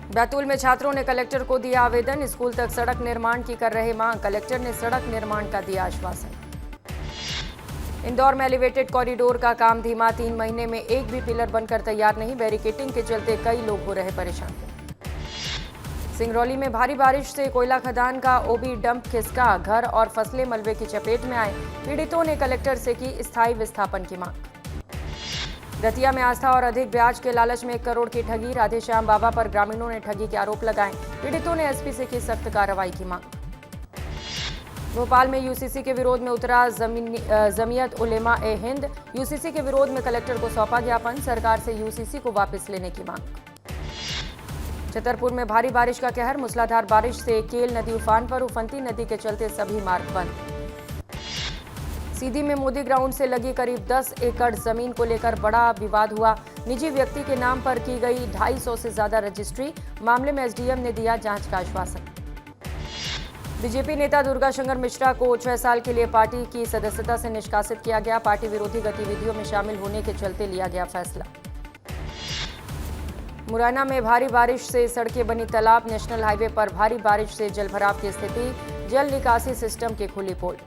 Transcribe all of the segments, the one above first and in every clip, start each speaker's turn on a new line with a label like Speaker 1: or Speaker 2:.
Speaker 1: बैतूल में छात्रों ने कलेक्टर को दिया आवेदन, स्कूल तक सड़क निर्माण की कर रहे मांग, कलेक्टर ने सड़क निर्माण का दिया आश्वासन। इंदौर में एलिवेटेड कॉरिडोर का काम धीमा, 3 महीने में एक भी पिलर बनकर तैयार नहीं, बैरिकेटिंग के चलते कई लोग हो रहे परेशान। सिंगरौली में भारी बारिश से कोयला खदान का ओबी डंप खिसका, घर और फसलें मलबे की चपेट में आए, पीड़ितों ने कलेक्टर से की स्थायी विस्थापन की मांग। दतिया में आस्था और अधिक ब्याज के लालच में 1 करोड़ की ठगी, राधेश्याम बाबा पर ग्रामीणों ने ठगी के आरोप लगाए, पीड़ितों ने एसपी से की सख्त कार्रवाई की मांग। भोपाल में यूसीसी के विरोध में उतरा जमीयत उलेमा ए हिंद, यूसीसी के विरोध में कलेक्टर को सौंपा ज्ञापन, सरकार से यूसीसी को वापस लेने की मांग। छतरपुर में भारी बारिश का कहर, मूसलाधार बारिश से केल नदी उफान पर, उफनती नदी के चलते सभी मार्ग बंद। सीधी में मोदी ग्राउंड से लगी करीब 10 एकड़ जमीन को लेकर बड़ा विवाद हुआ, निजी व्यक्ति के नाम पर की गई 250 से ज्यादा रजिस्ट्री, मामले में एसडीएम ने दिया जांच का आश्वासन। बीजेपी नेता दुर्गाशंकर मिश्रा को 6 साल के लिए पार्टी की सदस्यता से निष्कासित किया गया, पार्टी विरोधी गतिविधियों में शामिल होने के चलते लिया गया फैसला। मुरैना में भारी बारिश से सड़कें बनी तालाब, नेशनल हाईवे पर भारी बारिश से जलभराव की स्थिति, जल निकासी सिस्टम के खुली पोल।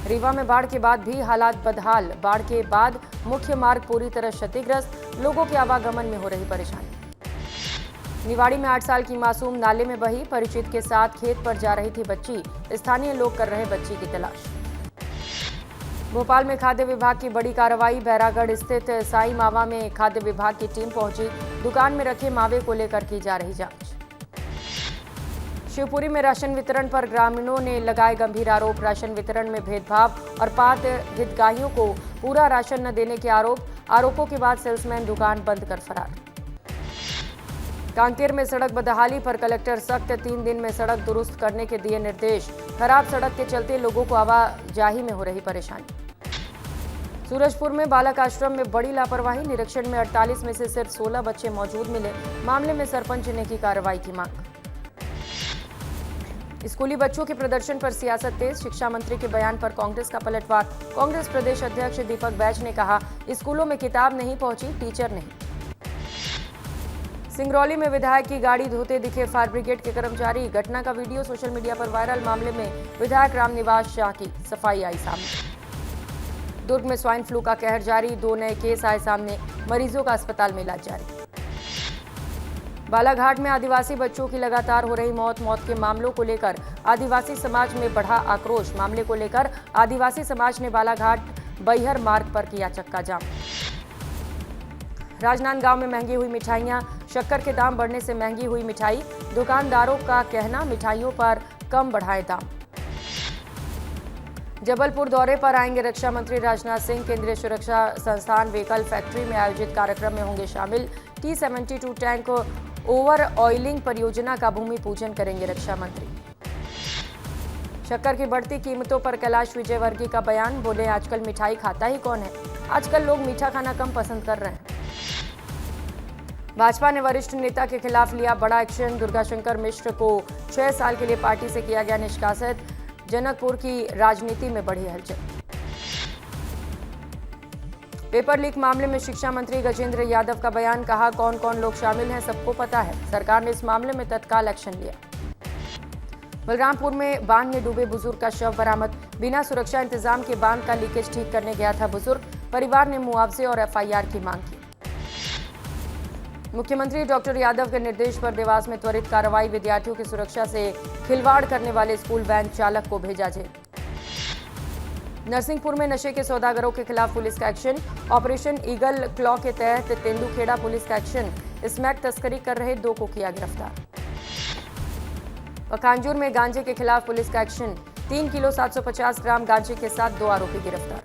Speaker 1: रीवा में बाढ़ के बाद भी हालात बदहाल, बाढ़ के बाद मुख्य मार्ग पूरी तरह क्षतिग्रस्त, लोगों के आवागमन में हो रही परेशानी। निवाड़ी में 8 साल की मासूम नाले में बही, परिचित के साथ खेत पर जा रही थी बच्ची, स्थानीय लोग कर रहे बच्ची की तलाश। भोपाल में खाद्य विभाग की बड़ी कार्रवाई, बैरागढ़ स्थित साई मावा में खाद्य विभाग की टीम पहुंची, दुकान में रखे मावे को लेकर की जा रही जांच। शिवपुरी में राशन वितरण पर ग्रामीणों ने लगाए गंभीर आरोप, राशन वितरण में भेदभाव और पात्र हितग्राहियों को पूरा राशन न देने के आरोपों के बाद सेल्समैन दुकान बंद कर फरार। कांकेर में सड़क बदहाली पर कलेक्टर सख्त, 3 दिन में सड़क दुरुस्त करने के दिए निर्देश, खराब सड़क के चलते लोगों को आवाजाही में हो रही परेशानी। सूरजपुर में बालक आश्रम में बड़ी लापरवाही, निरीक्षण में 48 में से सिर्फ 16 बच्चे मौजूद मिले, मामले में सरपंच ने की कार्रवाई की मांग। स्कूली बच्चों के प्रदर्शन पर सियासत तेज, शिक्षा मंत्री के बयान पर कांग्रेस का पलटवार, कांग्रेस प्रदेश अध्यक्ष दीपक बैज ने कहा, स्कूलों में किताब नहीं पहुंची, टीचर नहीं। सिंगरौली में विधायक की गाड़ी धोते दिखे फायर ब्रिगेड के कर्मचारी, घटना का वीडियो सोशल मीडिया पर वायरल, मामले में विधायक रामनिवास शाह की सफाई आई सामने। दुर्ग में स्वाइन फ्लू का कहर जारी, 2 नए केस आए सामने, मरीजों का अस्पताल में इलाज जारी। बालाघाट में आदिवासी बच्चों की लगातार हो रही मौत के मामलों को लेकर आदिवासी समाज में बढ़ा आक्रोश, मामले को लेकर आदिवासी समाज ने बालाघाट बैहर मार्ग पर किया चक्का जाम। राजनांदगांव में महंगी हुई मिठाइयां, शक्कर के दाम बढ़ने से महंगी हुई मिठाई, दुकानदारों का कहना मिठाइयों पर कम बढ़ाए दाम। जबलपुर दौरे पर आएंगे रक्षा मंत्री राजनाथ सिंह, केंद्रीय सुरक्षा संस्थान व्हीकल फैक्ट्री में आयोजित कार्यक्रम में होंगे शामिल, T-72 टैंक ओवर ऑयलिंग परियोजना का भूमि पूजन करेंगे रक्षा मंत्री। शक्कर की बढ़ती कीमतों पर कैलाश विजयवर्गीय का बयान, बोले आजकल मिठाई खाता ही कौन है, आजकल लोग मीठा खाना कम पसंद कर रहे हैं। भाजपा ने वरिष्ठ नेता के खिलाफ लिया बड़ा एक्शन, दुर्गाशंकर मिश्र को 6 साल के लिए पार्टी से किया गया निष्कासित, जनकपुर की राजनीति में बढ़ी हलचल। पेपर लीक मामले में शिक्षा मंत्री गजेंद्र यादव का बयान, कहा कौन कौन लोग शामिल हैं सबको पता है, सरकार ने इस मामले में तत्काल एक्शन लिया। बलरामपुर में बांध में डूबे बुजुर्ग का शव बरामद, बिना सुरक्षा इंतजाम के बांध का लीकेज ठीक करने गया था बुजुर्ग, परिवार ने मुआवजे और एफआईआर की मांग की। मुख्यमंत्री डॉक्टर यादव के निर्देश पर देवास में त्वरित कार्रवाई, विद्यार्थियों की सुरक्षा से खिलवाड़ करने वाले स्कूल वैन चालक को भेजा जेल। नरसिंहपुर में नशे के सौदागरों के खिलाफ पुलिस का एक्शन, ऑपरेशन ईगल क्लॉ के तहत तेंदुखेड़ा पुलिस का एक्शन, स्मैक तस्करी कर रहे 2 को किया गिरफ्तार। पखांजूर में गांजे के खिलाफ पुलिस का एक्शन, 3 किलो 750 ग्राम गांजे के साथ 2 आरोपी गिरफ्तार।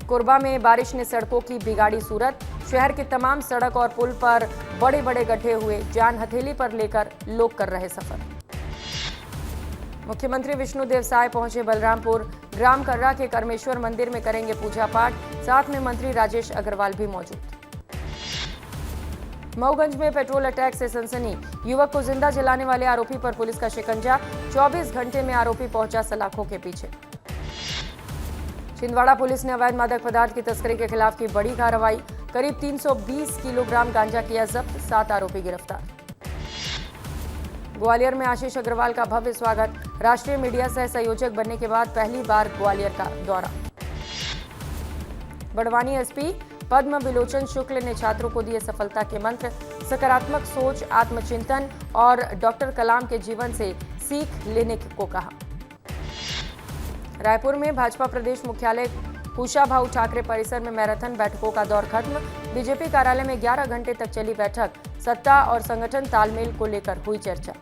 Speaker 1: कोरबा में बारिश ने सड़कों की बिगाड़ी सूरत, शहर के तमाम सड़क और पुल पर बड़े बड़े गड्ढे हुए, जान हथेली पर लेकर लोग कर रहे सफर। मुख्यमंत्री विष्णुदेव साय पहुंचे बलरामपुर, ग्राम कर्रा के करमेश्वर मंदिर में करेंगे पूजा पाठ, साथ में मंत्री राजेश अग्रवाल भी मौजूद। मऊगंज में पेट्रोल अटैक से सनसनी, युवक को जिंदा जलाने वाले आरोपी पर पुलिस का शिकंजा, 24 घंटे में आरोपी पहुंचा सलाखों के पीछे। छिंदवाड़ा पुलिस ने अवैध मादक पदार्थ की तस्करी के खिलाफ की बड़ी कार्रवाई, करीब 320 किलोग्राम गांजा किया जब्त, 7 आरोपी गिरफ्तार। ग्वालियर में आशीष अग्रवाल का भव्य स्वागत, राष्ट्रीय मीडिया सह संयोजक बनने के बाद पहली बार ग्वालियर का दौरा। बड़वानी एसपी पद्म विलोचन शुक्ल ने छात्रों को दिए सफलता के मंत्र, सकारात्मक सोच, आत्मचिंतन और डॉक्टर कलाम के जीवन से सीख लेने को कहा। रायपुर में भाजपा प्रदेश मुख्यालय कुशाभाऊ ठाकरे परिसर में मैराथन बैठकों का दौर खत्म, बीजेपी कार्यालय में 11 घंटे तक चली बैठक, सत्ता और संगठन तालमेल को लेकर हुई चर्चा।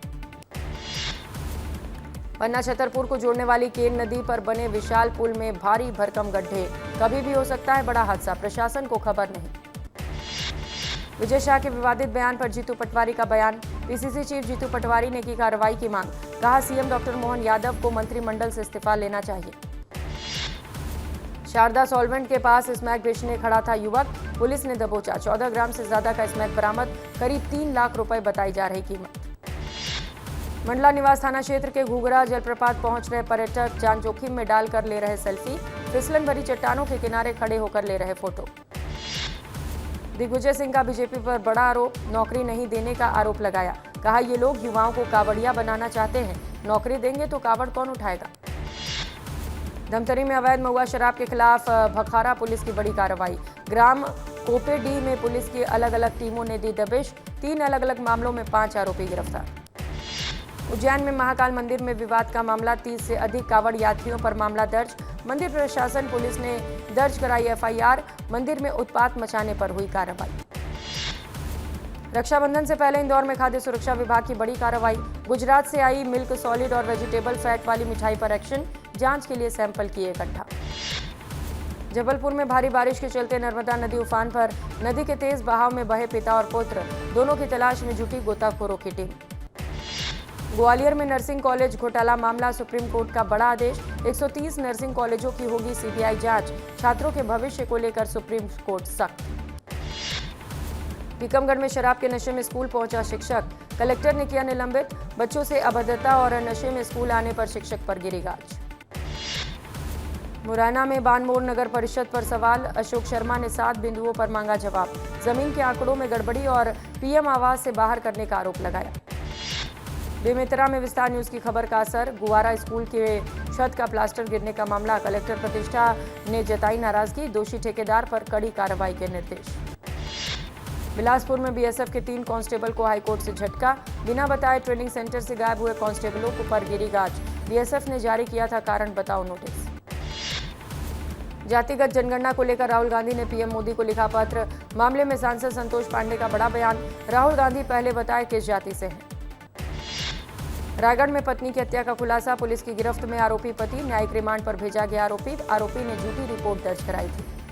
Speaker 1: पन्ना छतरपुर को जोड़ने वाली केन नदी पर बने विशाल पुल में भारी भरकम गड्ढे, कभी भी हो सकता है बड़ा हादसा, प्रशासन को खबर नहीं। विजय शाह के विवादित बयान पर जीतू पटवारी का बयान, पीसीसी चीफ जीतू पटवारी ने की कार्रवाई की मांग, कहा सीएम डॉक्टर मोहन यादव को मंत्रिमंडल से इस्तीफा लेना चाहिए। शारदा सॉल्वेंट के पास स्मैक बेचने खड़ा था युवक, पुलिस ने दबोचा, 14 ग्राम से ज्यादा का स्मैक बरामद, करीब 3 लाख रुपए बताई जा रही कीमत। मंडला निवास थाना क्षेत्र के घुघरा जलप्रपात पहुंच रहे पर्यटक जान जोखिम में डालकर ले रहे सेल्फी, फिसलन भरी चट्टानों के किनारे खड़े होकर ले रहे फोटो। दिग्विजय सिंह का बीजेपी पर बड़ा आरोप, नौकरी नहीं देने का आरोप लगाया, कहा ये लोग युवाओं को कावड़िया बनाना चाहते हैं, नौकरी देंगे तो कावड़ कौन उठाएगा। धमतरी में अवैध महुआ शराब के खिलाफ भखारा पुलिस की बड़ी कार्रवाई, ग्राम कोपेडी में पुलिस की अलग अलग टीमों ने दी दबिश, 3 अलग अलग मामलों में 5 आरोपी गिरफ्तार। उज्जैन में महाकाल मंदिर में विवाद का मामला, 30 से अधिक कावड़ यात्रियों पर मामला दर्ज, मंदिर प्रशासन पुलिस ने दर्ज कराई एफआईआर, मंदिर में उत्पात मचाने पर हुई कार्रवाई। रक्षाबंधन से पहले इंदौर में खाद्य सुरक्षा विभाग की बड़ी कार्रवाई, गुजरात से आई मिल्क सॉलिड और वेजिटेबल फैट वाली मिठाई पर एक्शन, जांच के लिए सैंपल किए इकट्ठा। जबलपुर में भारी बारिश के चलते नर्मदा नदी उफान पर, नदी के तेज बहाव में बहे पिता और पुत्र, दोनों की तलाश में जुटी गोताखोरों की टीम। ग्वालियर में नर्सिंग कॉलेज घोटाला मामला, सुप्रीम कोर्ट का बड़ा आदेश, 130 नर्सिंग कॉलेजों की होगी सीबीआई जांच, छात्रों के भविष्य को लेकर सुप्रीम कोर्ट सख्त। टीकमगढ़ में शराब के नशे में स्कूल पहुंचा शिक्षक, कलेक्टर ने किया निलंबित, बच्चों से अभद्रता और नशे में स्कूल आने पर शिक्षक पर गिरी गाज। मुरैना में बानमोर नगर परिषद पर सवाल, अशोक शर्मा ने 7 बिंदुओं पर मांगा जवाब, जमीन के आंकड़ों में गड़बड़ी और पीएम आवास से बाहर करने का आरोप लगाया। बेमेतरा में विस्तार न्यूज की खबर का असर, गुवारा स्कूल के छत का प्लास्टर गिरने का मामला, कलेक्टर प्रतिष्ठा ने जताई नाराजगी, दोषी ठेकेदार पर कड़ी कार्रवाई के निर्देश। बिलासपुर में बीएसएफ के 3 कांस्टेबल को हाईकोर्ट से झटका, बिना बताए ट्रेनिंग सेंटर से गायब हुए कांस्टेबलों को पर गिरी गाज, बीएसएफ ने जारी किया था कारण बताओ नोटिस। जातिगत जनगणना को लेकर राहुल गांधी ने पीएम मोदी को लिखा पत्र, मामले में सांसद संतोष पांडे का बड़ा बयान, राहुल गांधी पहले बताए किस जाति से हैं। रायगढ़ में पत्नी की हत्या का खुलासा, पुलिस की गिरफ्त में आरोपी पति, न्यायिक रिमांड पर भेजा गया आरोपी ने झूठी रिपोर्ट दर्ज कराई थी।